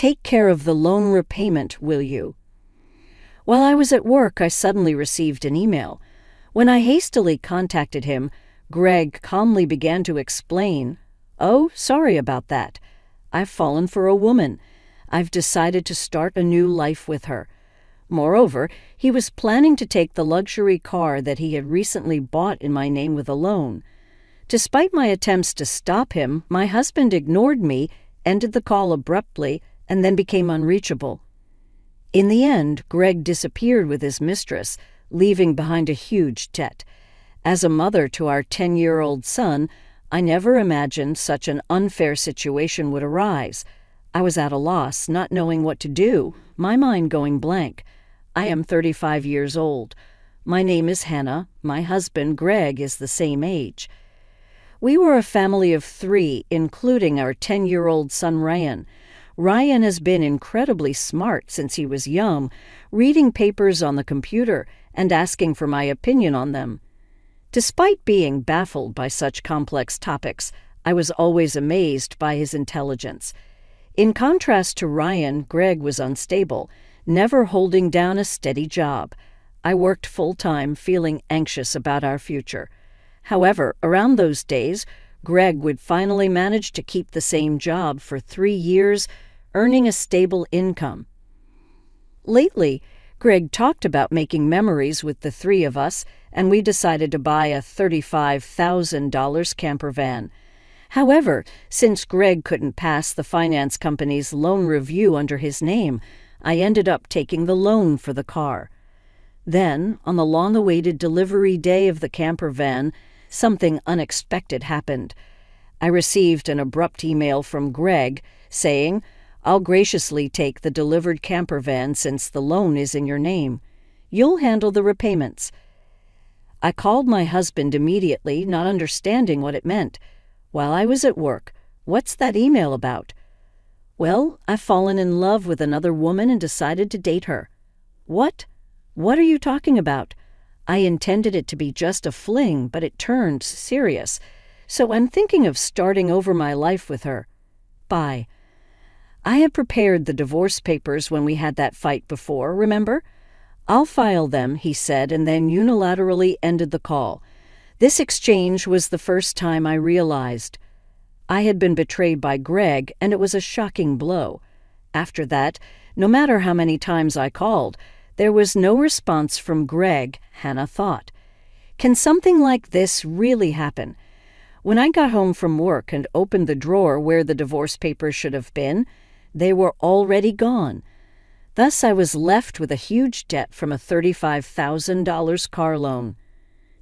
Take care of the loan repayment, will you?" While I was at work, I suddenly received an email. When I hastily contacted him, Greg calmly began to explain, "Oh, sorry about that. I've fallen for a woman. I've decided to start a new life with her." Moreover, he was planning to take the luxury car that he had recently bought in my name with a loan. Despite my attempts to stop him, my husband ignored me, ended the call abruptly, and then became unreachable. In the end, Greg disappeared with his mistress, leaving behind a huge debt. As a mother to our 10-year-old son, I never imagined such an unfair situation would arise. I was at a loss, not knowing what to do, my mind going blank. I am 35 years old. My name is Hannah. My husband, Greg, is the same age. We were a family of 3, including our 10-year-old son, Ryan. Ryan has been incredibly smart since he was young, reading papers on the computer and asking for my opinion on them. Despite being baffled by such complex topics, I was always amazed by his intelligence. In contrast to Ryan, Greg was unstable, never holding down a steady job. I worked full-time, feeling anxious about our future. However, around those days, Greg would finally manage to keep the same job for 3 years, earning a stable income. Lately, Greg talked about making memories with the 3 of us, and we decided to buy a $35,000 camper van. However, since Greg couldn't pass the finance company's loan review under his name, I ended up taking the loan for the car. Then, on the long-awaited delivery day of the camper van, something unexpected happened. I received an abrupt email from Greg saying, "I'll graciously take the delivered camper van since the loan is in your name. You'll handle the repayments." I called my husband immediately, not understanding what it meant. While I was at work, "What's that email about?" "Well, I've fallen in love with another woman and decided to date her." "What? What are you talking about?" "I intended it to be just a fling, but it turned serious. So I'm thinking of starting over my life with her. Bye." I had prepared the divorce papers when we had that fight before, remember? "I'll file them," he said, and then unilaterally ended the call. This exchange was the first time I realized I had been betrayed by Greg, and it was a shocking blow. After that, no matter how many times I called, there was no response from Greg, Hannah thought. Can something like this really happen? When I got home from work and opened the drawer where the divorce papers should have been, they were already gone. Thus I was left with a huge debt from a $35,000 car loan.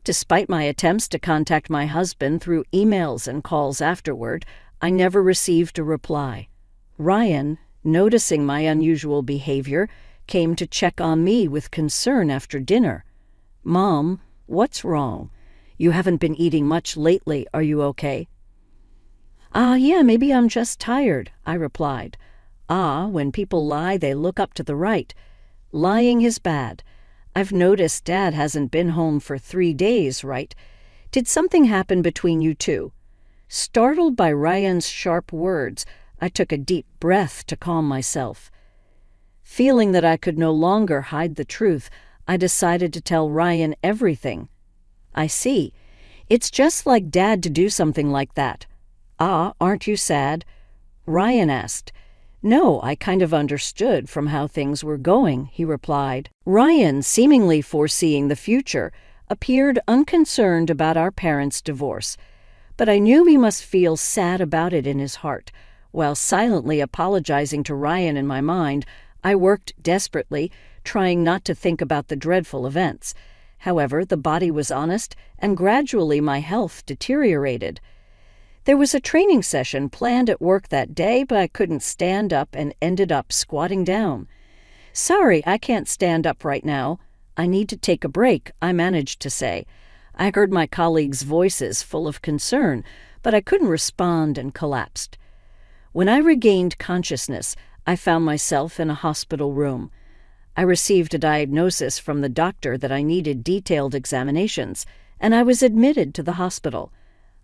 Despite my attempts to contact my husband through emails and calls afterward, I never received a reply. Ryan, noticing my unusual behavior, came to check on me with concern after dinner. "Mom, what's wrong? You haven't been eating much lately. Are you okay?" Yeah, maybe I'm just tired," I replied. When people lie, they look up to the right. Lying is bad. I've noticed Dad hasn't been home for 3 days, right? Did something happen between you two?" Startled by Ryan's sharp words, I took a deep breath to calm myself. Feeling that I could no longer hide the truth, I decided to tell Ryan everything. "I see. It's just like Dad to do something like that." Aren't you sad?" Ryan asked. "No, I kind of understood from how things were going," he replied. Ryan, seemingly foreseeing the future, appeared unconcerned about our parents' divorce. But I knew he must feel sad about it in his heart. While silently apologizing to Ryan in my mind, I worked desperately, trying not to think about the dreadful events. However, the body was honest, and gradually my health deteriorated. There was a training session planned at work that day, but I couldn't stand up and ended up squatting down. "Sorry, I can't stand up right now. I need to take a break," I managed to say. I heard my colleagues' voices full of concern, but I couldn't respond and collapsed. When I regained consciousness, I found myself in a hospital room. I received a diagnosis from the doctor that I needed detailed examinations, and I was admitted to the hospital.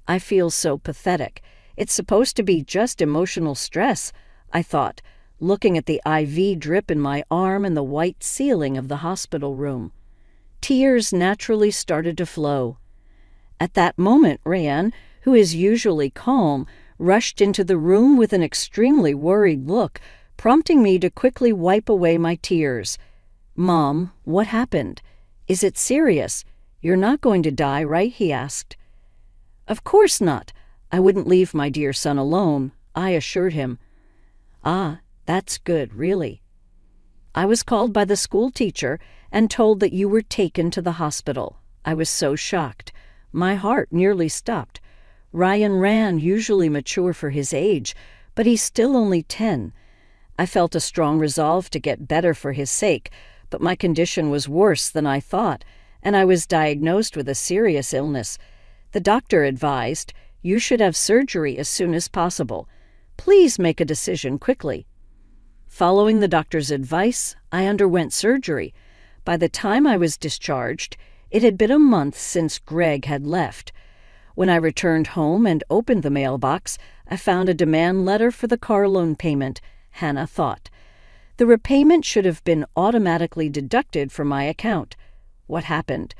I feel so pathetic. It's supposed to be just emotional stress, I thought, looking at the IV drip in my arm and the white ceiling of the hospital room. Tears naturally started to flow. At that moment, Rayanne, who is usually calm, rushed into the room with an extremely worried look, prompting me to quickly wipe away my tears. "Mom, what happened? Is it serious? You're not going to die, right?" he asked. "Of course not. I wouldn't leave my dear son alone," I assured him. "Ah, that's good, really. I was called by the school teacher and told that you were taken to the hospital. I was so shocked. My heart nearly stopped. Ryan ran, usually mature for his age, but he's still only 10. I felt a strong resolve to get better for his sake, but my condition was worse than I thought, and I was diagnosed with a serious illness. The doctor advised, you should have surgery as soon as possible. Please make a decision quickly." Following the doctor's advice, I underwent surgery. By the time I was discharged, it had been a month since Greg had left. When I returned home and opened the mailbox, I found a demand letter for the car loan payment, Hannah thought. The repayment should have been automatically deducted from my account. What happened?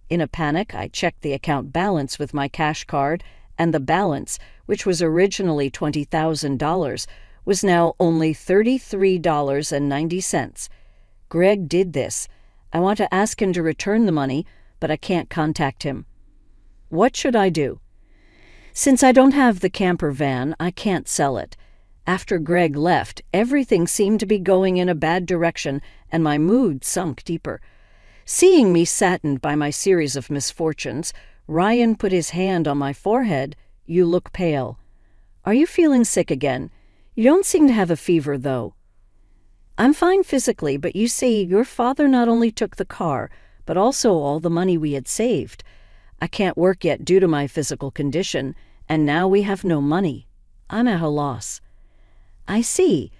In a panic, I checked the account balance with my cash card, and the balance, which was originally $20,000, was now only $33.90. Greg did this. I want to ask him to return the money, but I can't contact him. What should I do? Since I don't have the camper van, I can't sell it. After Greg left, everything seemed to be going in a bad direction, and my mood sunk deeper. Seeing me saddened by my series of misfortunes, Ryan put his hand on my forehead. "You look pale. Are you feeling sick again? You don't seem to have a fever, though." "I'm fine physically, but you see, your father not only took the car, but also all the money we had saved. I can't work yet due to my physical condition, and now we have no money. I'm at a loss." "I see.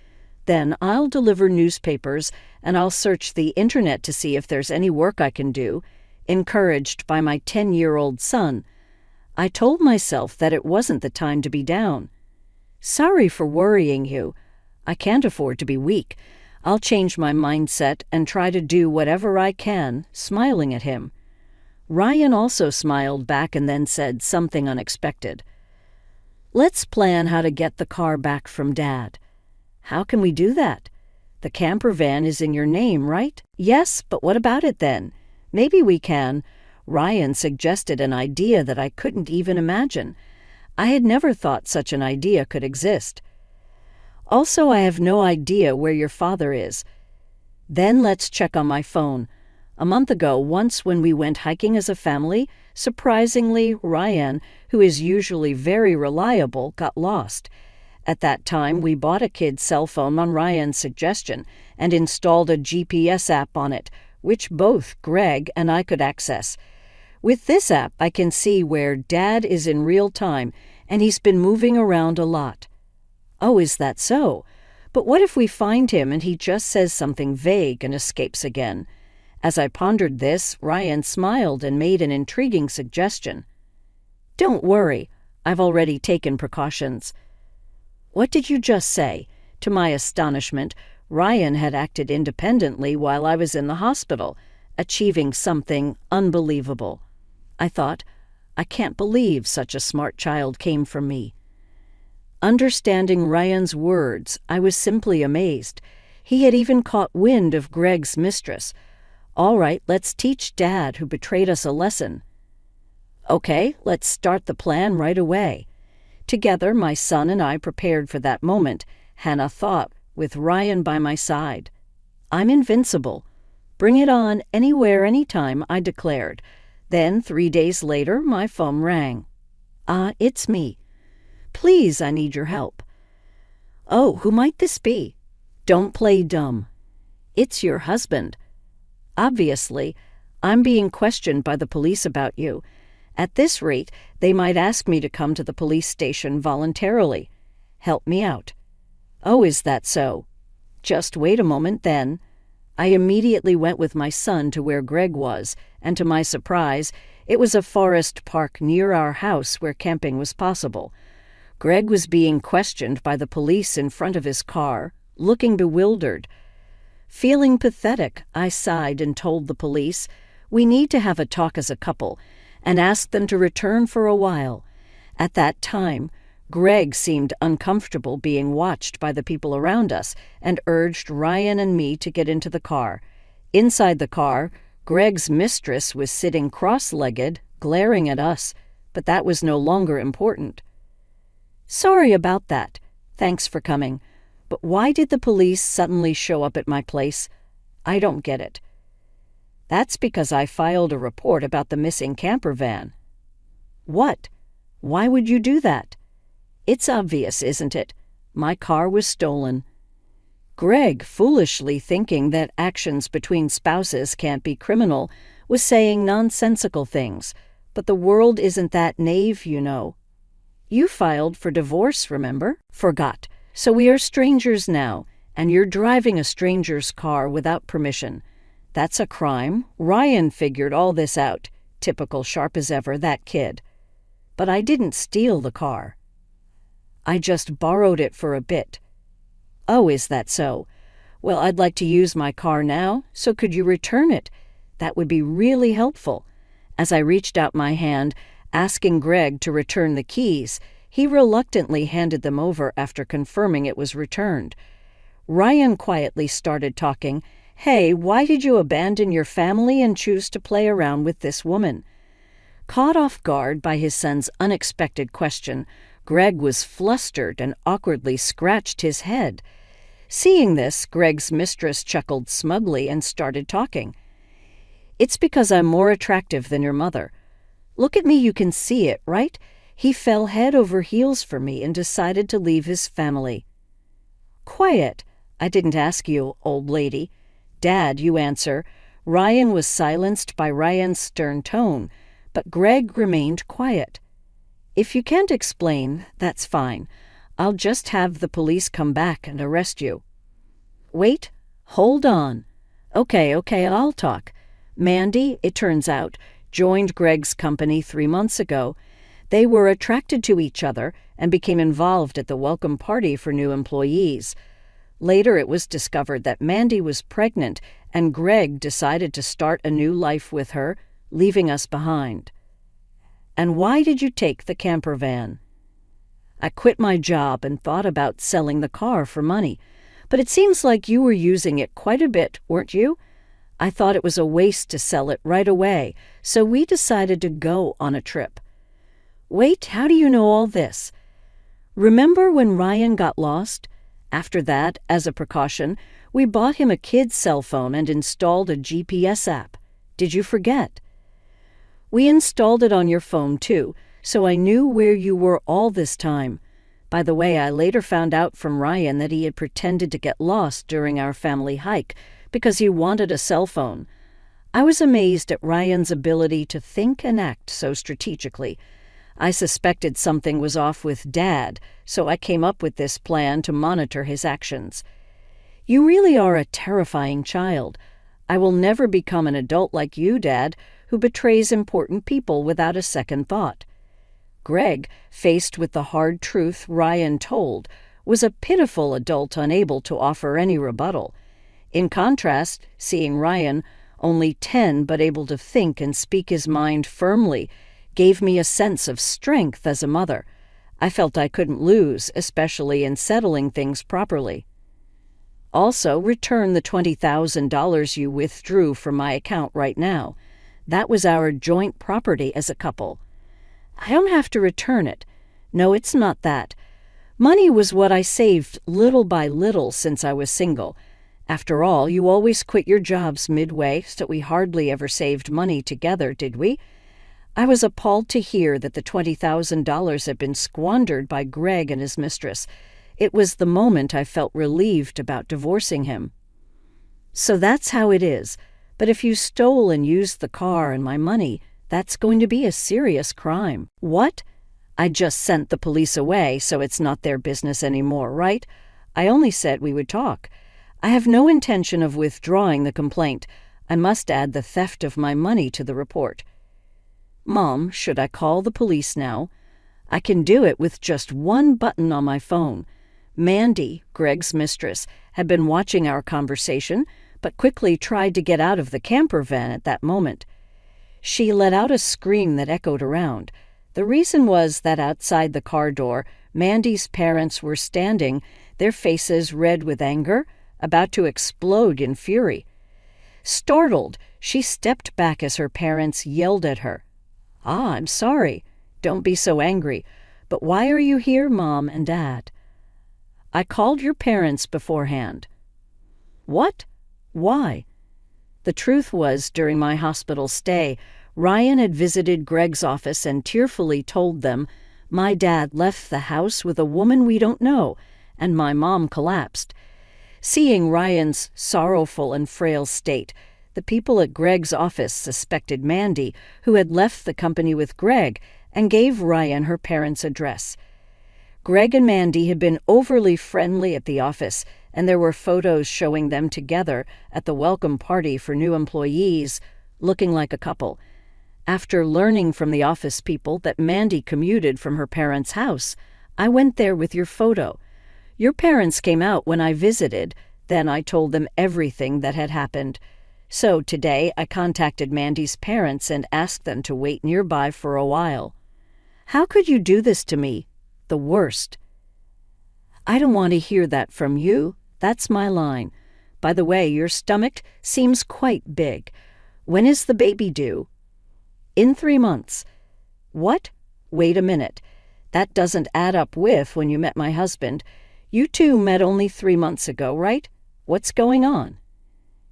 Then I'll deliver newspapers, and I'll search the internet to see if there's any work I can do," encouraged by my 10-year-old son. I told myself that it wasn't the time to be down. "Sorry for worrying you. I can't afford to be weak. I'll change my mindset and try to do whatever I can," smiling at him. Ryan also smiled back and then said something unexpected. "Let's plan how to get the car back from Dad." "How can we do that? The camper van is in your name, right?" "Yes, but what about it then? Maybe we can." Ryan suggested an idea that I couldn't even imagine. I had never thought such an idea could exist. "Also, I have no idea where your father is." "Then let's check on my phone. A month ago, once when we went hiking as a family, surprisingly, Ryan, who is usually very reliable, got lost. At that time, we bought a kid's cell phone on Ryan's suggestion and installed a GPS app on it, which both Greg and I could access. With this app, I can see where Dad is in real time, and he's been moving around a lot." "Oh, is that so? But what if we find him and he just says something vague and escapes again?" As I pondered this, Ryan smiled and made an intriguing suggestion. "Don't worry, I've already taken precautions." "What did you just say?" To my astonishment, Ryan had acted independently while I was in the hospital, achieving something unbelievable. I thought, I can't believe such a smart child came from me. Understanding Ryan's words, I was simply amazed. He had even caught wind of Greg's mistress. "All right, let's teach Dad, who betrayed us, a lesson." "Okay, let's start the plan right away." Together, my son and I prepared for that moment, Hannah thought, with Ryan by my side. "I'm invincible. Bring it on, anywhere, anytime," I declared. Then, 3 days later, my phone rang. It's me. Please, I need your help." "Oh, who might this be?" "Don't play dumb. It's your husband. Obviously, I'm being questioned by the police about you. At this rate, they might ask me to come to the police station voluntarily. Help me out." "Oh, is that so? Just wait a moment then." I immediately went with my son to where Greg was, and to my surprise, it was a forest park near our house where camping was possible. Greg was being questioned by the police in front of his car, looking bewildered. Feeling pathetic, I sighed and told the police, "We need to have a talk as a couple," and asked them to return for a while. At that time, Greg seemed uncomfortable being watched by the people around us and urged Ryan and me to get into the car. Inside the car, Greg's mistress was sitting cross-legged, glaring at us, but that was no longer important. "Sorry about that. Thanks for coming. But why did the police suddenly show up at my place? I don't get it." "That's because I filed a report about the missing camper van." "What? Why would you do that?" "It's obvious, isn't it? My car was stolen." Greg, foolishly thinking that actions between spouses can't be criminal, was saying nonsensical things, but the world isn't that naive, you know. "You filed for divorce, remember?" "Forgot. So we are strangers now, and you're driving a stranger's car without permission. That's a crime. Ryan figured all this out. Typical sharp as ever, that kid. But I didn't steal the car. I just borrowed it for a bit." "Oh, is that so? Well, I'd like to use my car now, so could you return it? That would be really helpful." As I reached out my hand, asking Greg to return the keys, he reluctantly handed them over after confirming it was returned. Ryan quietly started talking. "Hey, why did you abandon your family and choose to play around with this woman?" Caught off guard by his son's unexpected question, Greg was flustered and awkwardly scratched his head. Seeing this, Greg's mistress chuckled smugly and started talking. "It's because I'm more attractive than your mother. Look at me, you can see it, right? He fell head over heels for me and decided to leave his family." "Quiet. I didn't ask you, old lady." "Dad, you answer." Ryan was silenced by Ryan's stern tone, but Greg remained quiet. "If you can't explain, that's fine. I'll just have the police come back and arrest you." "Wait, hold on." Okay, I'll talk. Mandy, it turns out, joined Greg's company 3 months ago. They were attracted to each other and became involved at the welcome party for new employees. Later, it was discovered that Mandy was pregnant, and Greg decided to start a new life with her, leaving us behind. "And why did you take the camper van?" "I quit my job and thought about selling the car for money. But it seems like you were using it quite a bit, weren't you? I thought it was a waste to sell it right away, so we decided to go on a trip." "Wait, how do you know all this?" "Remember when Ryan got lost? After that, as a precaution, we bought him a kid's cell phone and installed a GPS app. Did you forget?" "We installed it on your phone, too, so I knew where you were all this time. By the way, I later found out from Ryan that he had pretended to get lost during our family hike because he wanted a cell phone. I was amazed at Ryan's ability to think and act so strategically. I suspected something was off with Dad, so I came up with this plan to monitor his actions. You really are a terrifying child. I will never become an adult like you, Dad, who betrays important people without a second thought." Greg, faced with the hard truth Ryan told, was a pitiful adult unable to offer any rebuttal. In contrast, seeing Ryan, only 10 but able to think and speak his mind firmly, gave me a sense of strength as a mother. I felt I couldn't lose, especially in settling things properly. "Also, return the $20,000 you withdrew from my account right now. That was our joint property as a couple." "I don't have to return it. No, it's not that. Money was what I saved little by little since I was single. After all, you always quit your jobs midway, so we hardly ever saved money together, did we?" I was appalled to hear that the $20,000 had been squandered by Greg and his mistress. It was the moment I felt relieved about divorcing him. "So that's how it is. But if you stole and used the car and my money, that's going to be a serious crime." "What? I just sent the police away, so it's not their business anymore, right? I only said we would talk. I have no intention of withdrawing the complaint. I must add the theft of my money to the report." "Mom, should I call the police now?" "I can do it with just one button on my phone. Mandy, Greg's mistress, had been watching our conversation, but quickly tried to get out of the camper van at that moment. She let out a scream that echoed around. The reason was that outside the car door, Mandy's parents were standing, their faces red with anger, about to explode in fury. Startled, she stepped back as her parents yelled at her. I'm sorry. Don't be so angry. But why are you here, Mom and Dad?" "I called your parents beforehand." "What? Why?" The truth was, during my hospital stay, Ryan had visited Greg's office and tearfully told them, "My dad left the house with a woman we don't know, and my mom collapsed." Seeing Ryan's sorrowful and frail state, the people at Greg's office suspected Mandy, who had left the company with Greg, and gave Ryan her parents' address. Greg and Mandy had been overly friendly at the office, and there were photos showing them together at the welcome party for new employees, looking like a couple. After learning from the office people that Mandy commuted from her parents' house, I went there with your photo. Your parents came out when I visited, then I told them everything that had happened. So today I contacted Mandy's parents and asked them to wait nearby for a while. How could you do this to me? The worst. I don't want to hear that from you. That's my line. By the way, your stomach seems quite big. When is the baby due? In 3 months. What? Wait a minute. That doesn't add up with when you met my husband. You two met only 3 months ago, right? What's going on?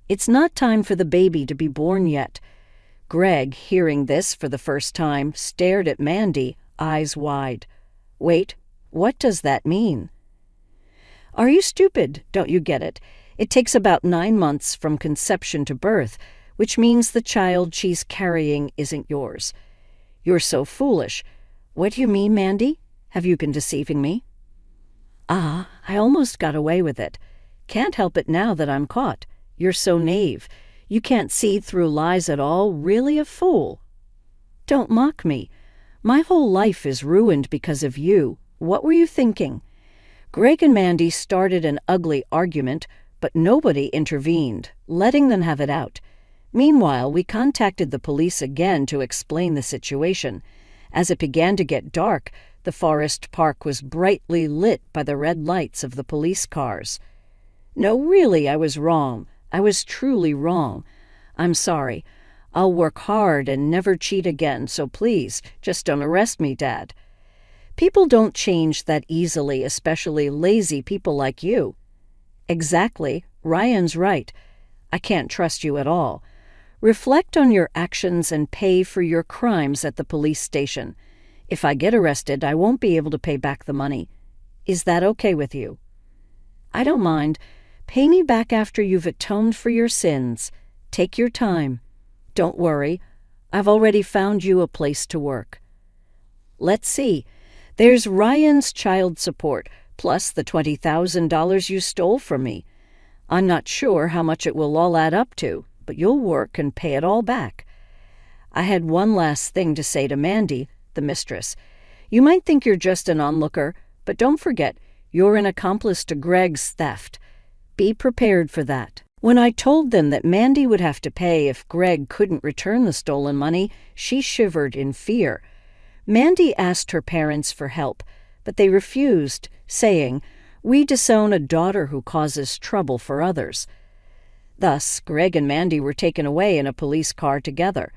It's not time for the baby to be born yet. Greg, hearing this for the first time, stared at Mandy, eyes wide. Wait, what does that mean? Are you stupid? Don't you get it? It takes about 9 months from conception to birth, which means the child she's carrying isn't yours. You're so foolish. What do you mean, Mandy? Have you been deceiving me? I almost got away with it. Can't help it now that I'm caught. You're so naive. You can't see through lies at all. Really a fool. Don't mock me. My whole life is ruined because of you. What were you thinking? Greg and Mandy started an ugly argument, but nobody intervened, letting them have it out. Meanwhile, we contacted the police again to explain the situation. As it began to get dark, the forest park was brightly lit by the red lights of the police cars. No, really, I was wrong. I was truly wrong. I'm sorry. I'll work hard and never cheat again, so please, just don't arrest me, Dad. People don't change that easily, especially lazy people like you. Exactly. Ryan's right. I can't trust you at all. Reflect on your actions and pay for your crimes at the police station. If I get arrested, I won't be able to pay back the money. Is that okay with you? I don't mind. Pay me back after you've atoned for your sins. Take your time. Don't worry. I've already found you a place to work. Let's see. There's Ryan's child support, plus the $20,000 you stole from me. I'm not sure how much it will all add up to, but you'll work and pay it all back. I had one last thing to say to Mandy, the mistress. You might think you're just an onlooker, but don't forget, you're an accomplice to Greg's theft. Be prepared for that. When I told them that Mandy would have to pay if Greg couldn't return the stolen money, she shivered in fear. Mandy asked her parents for help, but they refused, saying, "We disown a daughter who causes trouble for others." Thus, Greg and Mandy were taken away in a police car together.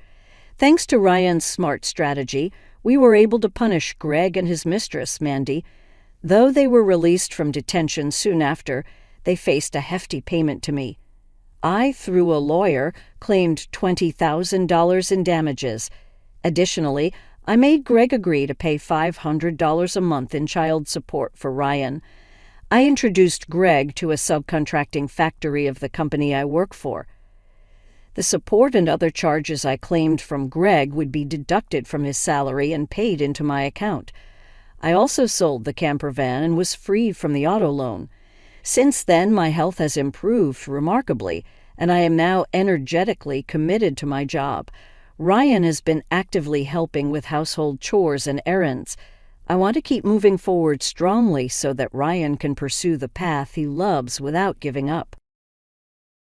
Thanks to Ryan's smart strategy, we were able to punish Greg and his mistress, Mandy. Though they were released from detention soon after, they faced a hefty payment to me. I, through a lawyer, claimed $20,000 in damages. Additionally, I made Greg agree to pay $500 a month in child support for Ryan. I introduced Greg to a subcontracting factory of the company I work for. The support and other charges I claimed from Greg would be deducted from his salary and paid into my account. I also sold the camper van and was freed from the auto loan. Since then, my health has improved remarkably, and I am now energetically committed to my job. Ryan has been actively helping with household chores and errands. I want to keep moving forward strongly so that Ryan can pursue the path he loves without giving up.